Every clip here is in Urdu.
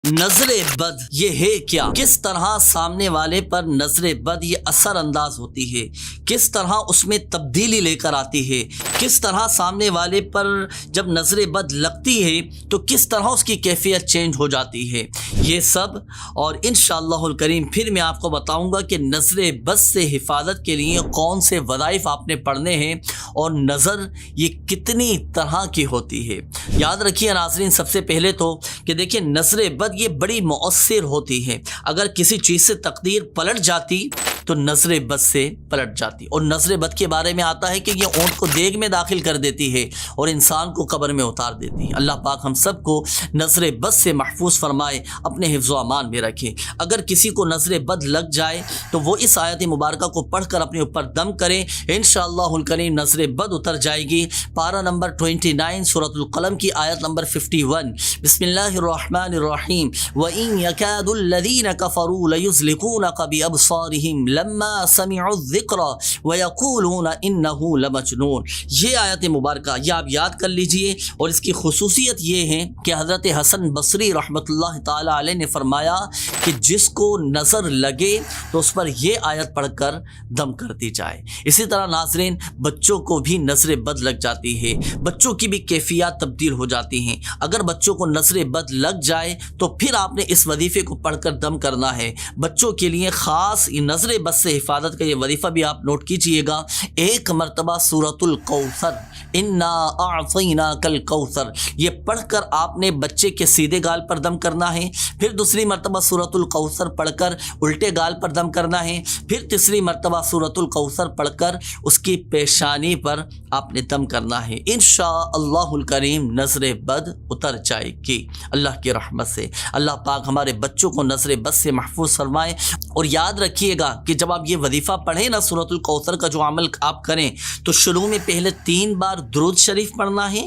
نظر بد یہ ہے کیا؟ کس طرح سامنے والے پر نظر بد یہ اثر انداز ہوتی ہے، کس طرح اس میں تبدیلی لے کر آتی ہے، کس طرح سامنے والے پر جب نظر بد لگتی ہے تو کس طرح اس کی کیفیت چینج ہو جاتی ہے، یہ سب اور انشاءاللہ الکریم پھر میں آپ کو بتاؤں گا کہ نظر بد سے حفاظت کے لیے کون سے وظائف آپ نے پڑھنے ہیں اور نظر یہ کتنی طرح کی ہوتی ہے۔ یاد رکھیے ناظرین، سب سے پہلے تو کہ دیکھیں نظر بد یہ بڑی مؤثر ہوتی ہے۔ اگر کسی چیز سے تقدیر پلٹ جاتی تو نظر بد سے پلٹ جاتی، اور نظر بد کے بارے میں آتا ہے کہ یہ اونٹ کو دیگ میں داخل کر دیتی ہے اور انسان کو قبر میں اتار دیتی ہے۔ اللہ پاک ہم سب کو نظر بد سے محفوظ فرمائے، اپنے حفظ و امان میں رکھے۔ اگر کسی کو نظر بد لگ جائے تو وہ اس آیت مبارکہ کو پڑھ کر اپنے اوپر دم کرے، انشاءاللہ الکریم نظر بد اتر جائے گی۔ پارہ نمبر 29 سورۃ القلم کی آیت نمبر 51، بسم اللہ الرحمن الرحیم، وَإِن يَكَادُ الَّذِينَ كَفَرُوا لَيُزْلِقُونَكَ بِأَبْصَارِهِمْ لَمَّا سَمِعُوا الذِّكْرَ وَيَقُولُونَ إِنَّهُ لَمَجْنُونٌ۔ یہ آیت مبارکہ یہ آپ یاد کر لیجئے، اور اس کی خصوصیت یہ ہے کہ حضرت حسن بصری رحمۃ اللہ تعالی علیہ نے فرمایا کہ جس کو نظر لگے تو اس پر یہ آیت پڑھ کر دم کر دی جائے۔ اسی طرح ناظرین بچوں کو بھی نظر بد لگ جاتی ہے، بچوں کی بھی کیفیات تبدیل ہو جاتی ہیں۔ اگر بچوں کو نظر بد لگ جائے تو پھر آپ نے اس وظیفے کو پڑھ کر دم کرنا ہے۔ بچوں کے لیے خاص نظر بد سے حفاظت کا یہ وظیفہ بھی آپ نوٹ کیجئے گا۔ ایک مرتبہ سورۃ الکوثر، انا اعطیناک الکوثر، یہ پڑھ کر آپ نے بچے کے سیدھے گال پر دم کرنا ہے، پھر دوسری مرتبہ سورۃ الکوثر پڑھ کر الٹے گال پر دم کرنا ہے، پھر تیسری مرتبہ سورۃ الکوثر پڑھ کر اس کی پیشانی پر آپ نے دم کرنا ہے۔ انشاءاللہ الکریم نظر بد اتر جائے گی اللہ کی رحمت سے۔ اللہ پاک ہمارے بچوں کو نظر بد سے محفوظ فرمائے۔ اور یاد رکھیے گا کہ جب آپ یہ وظیفہ پڑھیں نا سورۃ الکوثر کا جو عمل آپ کریں تو شروع میں پہلے 3 بار درود شریف پڑھنا ہے،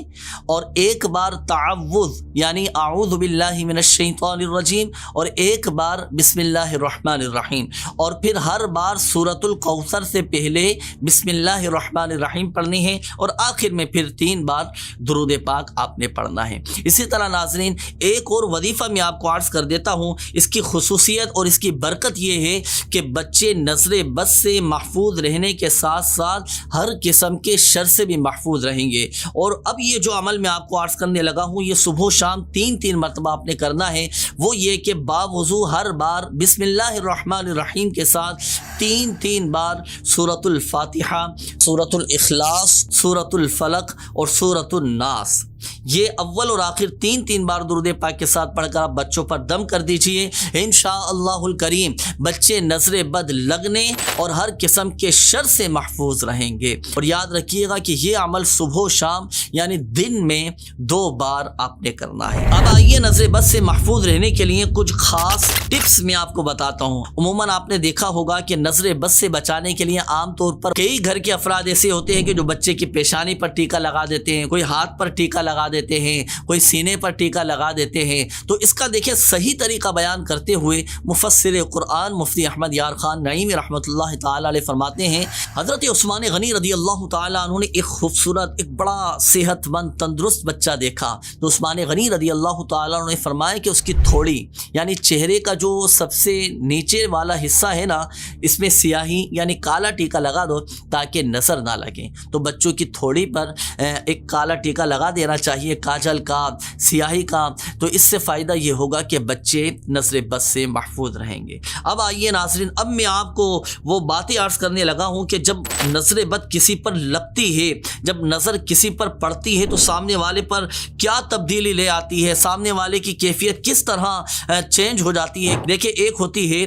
اور 1 بار تعوذ یعنی اعوذ باللہ من الشیطان الرجیم، اور 1 بار بسم اللہ الرحمن الرحیم، اور پھر ہر بار سورۃ الکوثر سے پہلے بسم اللہ الرحمن الرحیم پڑھنی ہے، اور آخر میں پھر 3 بار درود پاک آپ نے پڑھنا ہے۔ اسی طرح ناظرین ایک اور وظیفہ میں آپ کو عرض کر دیتا ہوں، اس کی خصوصیت اور اس کی برکت یہ ہے کہ بچے نظر بد سے محفوظ رہنے کے ساتھ ساتھ ہر قسم کے شر سے بھی محفوظ رہیں گے۔ اور اب یہ جو عمل میں آپ کو عرض کرنے لگا ہوں یہ صبح و شام 3 مرتبہ آپ نے کرنا ہے، وہ یہ کہ باوضو ہر بار بسم اللہ الرحمن الرحیم کے ساتھ 3 بار سورۃ الفاتحہ، سورۃ الاخلاص، سورۃ الفلق اور سورۃ الناس، یہ اول اور آخر 3 بار درود پاک کے ساتھ پڑھ کر آپ بچوں پر دم کر دیجئے۔ انشاءاللہ الکریم بچے نظر بد لگنے اور ہر قسم کے شر سے محفوظ رہیں گے۔ اور یاد رکھیے گا کہ یہ عمل صبح و شام یعنی دن میں 2 بار آپ نے کرنا ہے۔ اب آئیے نظر بد سے محفوظ رہنے کے لیے کچھ خاص ٹپس میں آپ کو بتاتا ہوں۔ عموماً آپ نے دیکھا ہوگا کہ نظر بد سے بچانے کے لیے عام طور پر کئی گھر کے افراد ایسے ہوتے ہیں کہ جو بچے کی پیشانی پر ٹیکا لگا دیتے ہیں، کوئی ہاتھ پر ٹیکا لگا دیتے ہیں، کوئی سینے پر ٹیکا لگا دیتے ہیں۔ تو اس کا دیکھیں صحیح طریقہ بیان کرتے ہوئے مفسر قرآن مفتی احمد یار خان نعیمی رحمۃ اللہ تعالی علیہ فرماتے ہیں، حضرت عثمان غنی رضی اللہ تعالی عنہ نے ایک خوبصورت، ایک بڑا صحت مند تندرست بچہ دیکھا، تو عثمان غنی رضی اللہ تعالی عنہ نے فرمایا کہ اس کی تھوڑی یعنی چہرے کا جو سب سے نیچے والا حصہ ہے نا، اس میں سیاہی یعنی کالا ٹیکا لگا دو تاکہ نظر نہ لگے۔ تو بچوں کی تھوڑی پر ایک کالا ٹیکا لگا دینا چاہیے، کاجل کا، سیاہی کا، تو اس سے فائدہ یہ ہوگا کہ بچے نظر بد سے محفوظ رہیں گے۔ اب آئیے ناظرین اب میں آپ کو وہ باتیں عرض کرنے لگا ہوں کہ جب نظر بد کسی پر لگتی ہے، جب نظر کسی پر پڑتی ہے تو سامنے والے پر کیا تبدیلی لے آتی ہے، سامنے والے کی کیفیت کس طرح چینج ہو جاتی ہے۔ دیکھیں ایک ہوتی ہے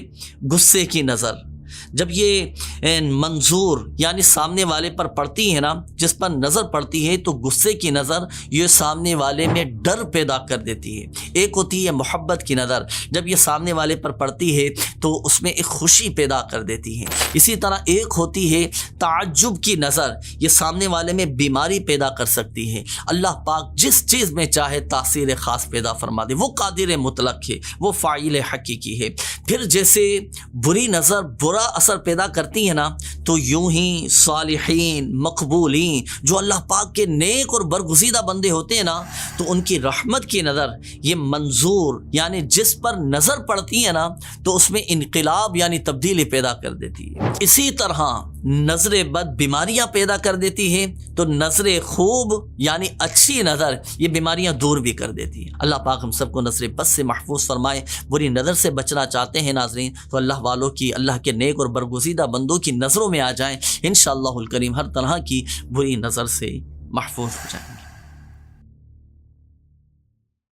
غصے کی نظر، جب یہ منظور یعنی سامنے والے پر پڑتی ہے نا، جس پر نظر پڑتی ہے تو غصے کی نظر یہ سامنے والے میں ڈر پیدا کر دیتی ہے۔ ایک ہوتی ہے محبت کی نظر، جب یہ سامنے والے پر پڑتی ہے تو اس میں ایک خوشی پیدا کر دیتی ہے۔ اسی طرح ایک ہوتی ہے تعجب کی نظر، یہ سامنے والے میں بیماری پیدا کر سکتی ہے۔ اللہ پاک جس چیز میں چاہے تاثیر خاص پیدا فرما دے، وہ قادر مطلق ہے، وہ فاعل حقیقی ہے۔ پھر جیسے بری نظر برا اثر پیدا کرتی ہے نا، تو یوں ہی صالحین مقبولین جو اللہ پاک کے نیک اور برگزیدہ بندے ہوتے ہیں نا، تو ان کی رحمت کی نظر یہ منظور یعنی جس پر نظر پڑتی ہے نا تو اس میں انقلاب یعنی تبدیلی پیدا کر دیتی ہے۔ اسی طرح نظر بد بیماریاں پیدا کر دیتی ہے، تو نظر خوب یعنی اچھی نظر یہ بیماریاں دور بھی کر دیتی ہے۔ اللہ پاک ہم سب کو نظر بد سے محفوظ فرمائے۔ بری نظر سے بچنا چاہتے ہیں ناظرین تو اللہ والوں کی، اللہ کے نیک اور برگزیدہ بندوں کی نظروں میں آ جائیں، انشاءاللہ الکریم ہر طرح کی بری نظر سے محفوظ ہو جائیں گے۔